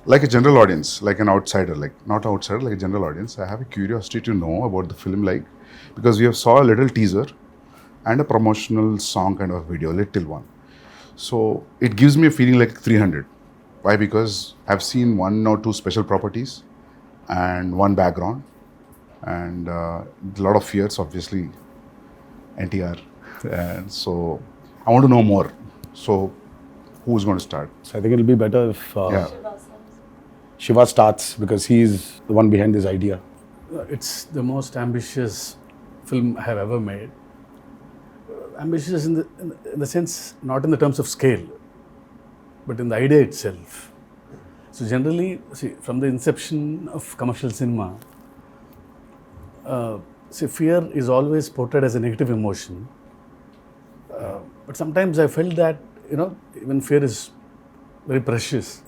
like a general audience, like an outsider, like not outsider, like a general audience, I have a curiosity to know about the film, like because we have saw a little teaser and a promotional song kind of video, little one. So it gives me a feeling like 300. Why? Because I've seen one or two special properties and one background and a lot of fears, obviously, NTR. And so I want to know more. So who's going to start? So I think it'll be better if Yeah. Shiva starts because he's the one behind this idea. It's the most ambitious film I have ever made. Ambitious in the sense, not in the terms of scale, but in the idea itself. So generally, see, from the inception of commercial cinema, fear is always portrayed as a negative emotion. But sometimes I felt that, even fear is very precious.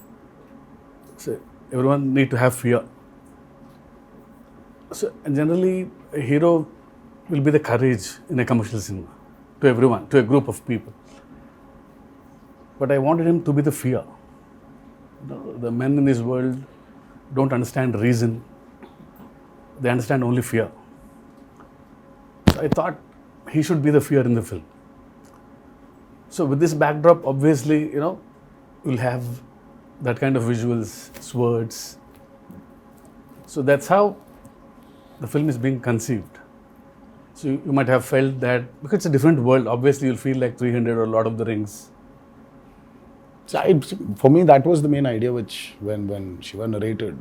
So everyone need to have fear. So, and generally, a hero will be the courage in a commercial cinema to everyone, to a group of people. But I wanted him to be the fear. The men in this world don't understand reason. They understand only fear. So I thought he should be the fear in the film. So with this backdrop, obviously, we'll have that kind of visuals, swords. So that's how the film is being conceived. So you might have felt that, because it's a different world, obviously you'll feel like 300 or Lord of the Rings. So for me, that was the main idea, which when Shiva narrated,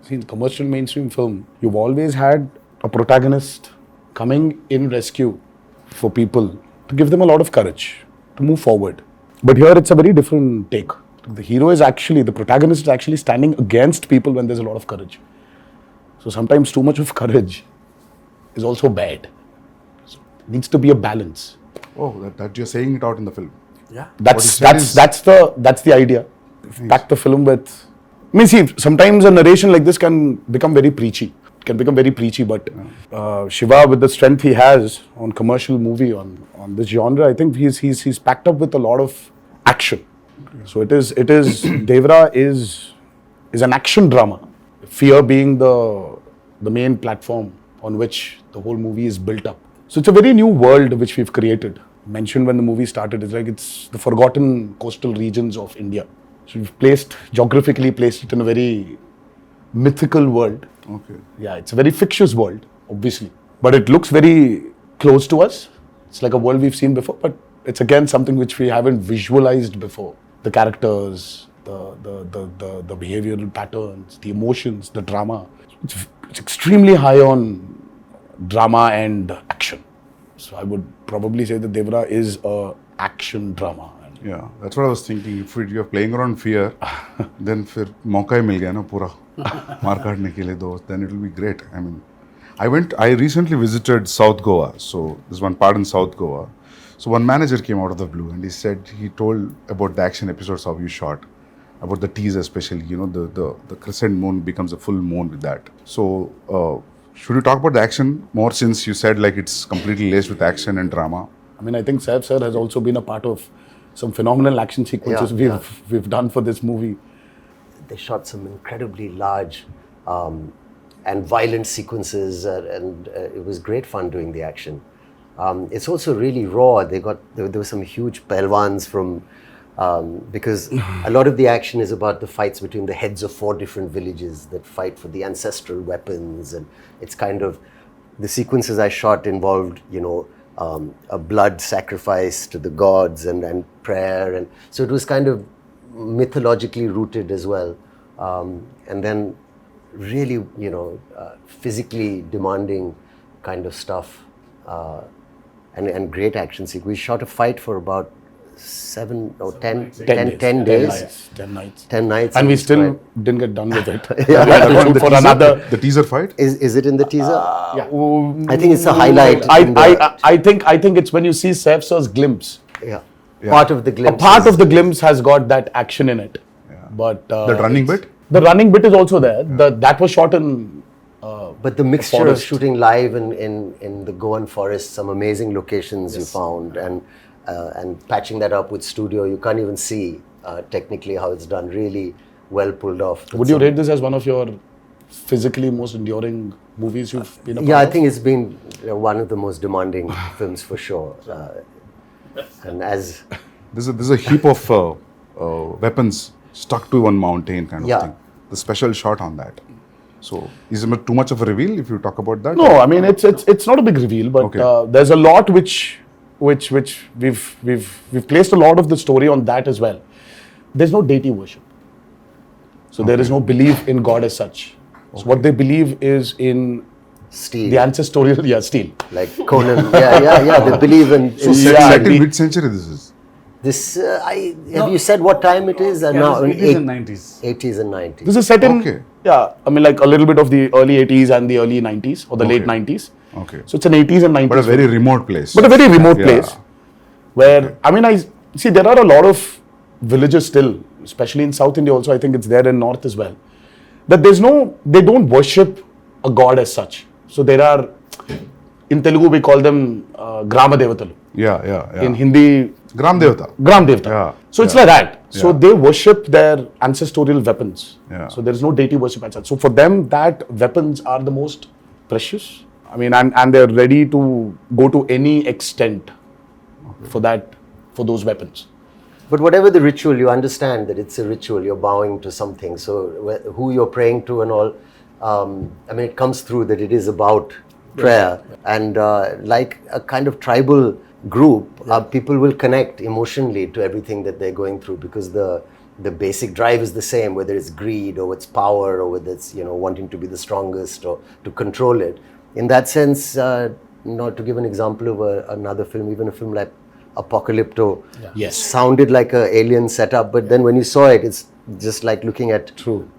see, in commercial mainstream film, you've always had a protagonist coming in rescue for people to give them a lot of courage to move forward. But here it's a very different take. The protagonist is actually standing against people when there's a lot of courage. So sometimes too much of courage is also bad. So it needs to be a balance. Oh, that you're saying it out in the film. Yeah. That's the idea. Pack the film with. I mean, see, sometimes a narration like this can become very preachy. It can become very preachy, but Shiva, with the strength he has on commercial movie, on this genre, I think he's packed up with a lot of action. So it is Devara is an action drama. Fear being the main platform on which the whole movie is built up. So it's a very new world which we've created. Mentioned when the movie started, it's the forgotten coastal regions of India. So we've geographically placed it in a very mythical world. Okay. Yeah, it's a very fictitious world, obviously. But it looks very close to us. It's like a world we've seen before, but it's again something which we haven't visualized before. The characters, the behavioral patterns, the emotions, the drama. It's extremely high on drama and action. So I would probably say that Devara is a action drama. Yeah, that's what I was thinking. If you're playing around fear, then फिर मौका ही मिल गया ना पूरा मार काटने के लिए दोस्त. Then it will be great. I mean, I recently visited South Goa. So there's one part in South Goa. So one manager came out of the blue and he told about the action episodes how you shot, about the teaser especially. The crescent moon becomes a full moon with that. So should we talk about the action more, since you said like it's completely laced with action and drama? I mean, I think Saif sir has also been a part of some phenomenal action sequences we've done for this movie. They shot some incredibly large and violent sequences, and it was great fun doing the action. It's also really raw. There were some huge pelwans from because a lot of the action is about the fights between the heads of 4 different villages that fight for the ancestral weapons, and it's kind of the sequences I shot involved, a blood sacrifice to the gods and prayer, and so it was kind of mythologically rooted as well, and then really physically demanding kind of stuff, and great action sequence. We shot a fight for about 10 days. 10 nights. And we still didn't get done with it. The teaser fight? Is it in the teaser? Yeah. I think it's a highlight. I think it's when you see Saif sir's glimpse. Yeah. Part of the glimpse. A part of the glimpse has got that action in it. Yeah. But the running bit? The running bit is also there. Yeah. That was shot in but the mixture of shooting live in the Goan forest, some amazing locations you found, and patching that up with studio, you can't even see technically how it's done. Really well pulled off. Would you rate this as one of your physically most enduring movies you've been a part Yeah, I of? think it's been one of the most demanding films for sure. And as There's a heap of weapons stuck to one mountain kind of Yeah. thing. The special shot on that. So is it too much of a reveal if you talk about that? No, I mean it's not a big reveal, but Okay. there's a lot which we've placed a lot of the story on that as well. There's no deity worship, so there is no belief in God as such. So what they believe is in Steel, the ancestorial steel. like Conan. yeah. They believe in. Set in which century this is? This, have you said what time it is? Yeah, No, it is in 90s. 80s and 90s. This is set in Okay. I mean like a little bit of the early 80s and the early 90s or the late 90s. Okay. So it's an 80s and 90s. But a very remote place. But a very remote Yeah. place where, I mean, I see there are a lot of villages still, especially in South India also, I think it's there in North as well, that they don't worship a god as such. So there are, in Telugu we call them Grama Devatalu. Yeah. In Hindi, Gram Devata. Gram Devata. Yeah, So it's yeah. like that. So Yeah. they worship their ancestorial weapons. Yeah. So there is no deity worship as such. So for them, that weapons are the most precious. I mean, and they're ready to go to any extent for those weapons. But whatever the ritual, you understand that it's a ritual. You're bowing to something. So who you're praying to and all, I mean, it comes through that it is about prayer. And like a kind of tribal group, people will connect emotionally to everything that they're going through because the basic drive is the same, whether it's greed or it's power or whether it's, wanting to be the strongest or to control it. In that sense, to give an example of another film, even a film like Apocalypto, Yes. sounded like a alien setup, but then when you saw it, it's just like looking at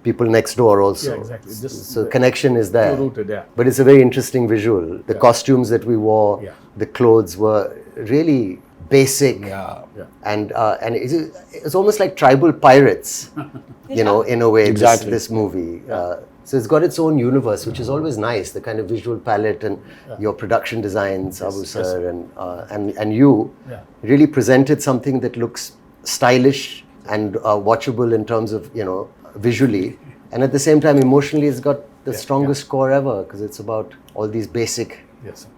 people next door also. Yeah, exactly. Just So connection is there. rooted, yeah. But it's a very interesting visual. The costumes that we wore, Yeah. the clothes were really basic. Yeah. And it's almost like tribal pirates, in a way, Exactly. this movie. So it's got its own universe, which is always nice, the kind of visual palette and your production design, Sabu sir, and you really presented something that looks stylish and watchable in terms of, visually. And at the same time, emotionally, it's got the strongest score ever because it's about all these basic Yes. Sir.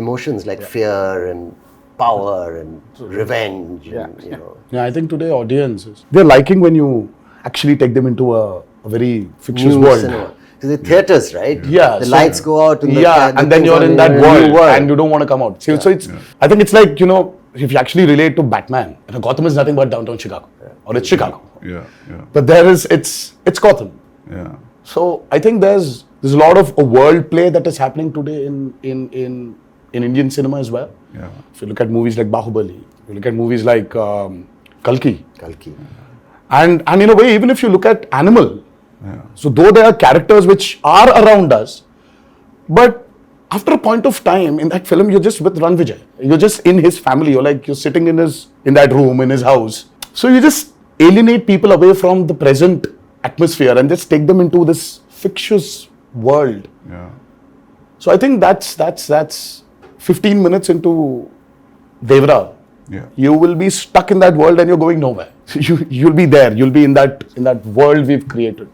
emotions like fear and power and revenge. And, Yeah, I think today audiences, they're liking when you actually take them into a very fictitious new world. cinema. Because the theaters, right? Yeah, The so- lights go out. And And then you're in that world and you don't want to come out. So it's, I think it's like, if you actually relate to Batman, Gotham is nothing but downtown Chicago. Or it's Chicago. Yeah. But it's Gotham. Yeah. So I think there's a lot of a world play that is happening today in Indian cinema as well. Yeah. If you look at movies like Bahubali, you look at movies like Kalki. And in a way, even if you look at Animal, so though there are characters which are around us, but after a point of time in that film, you're just with Ran Vijay. You're just in his family. You're sitting in that room in his house. So you just alienate people away from the present atmosphere and just take them into this fictitious world. Yeah. So I think that's 15 minutes into Devara. Yeah. You will be stuck in that world and you're going nowhere. You'll be there. You'll be in that world we've created.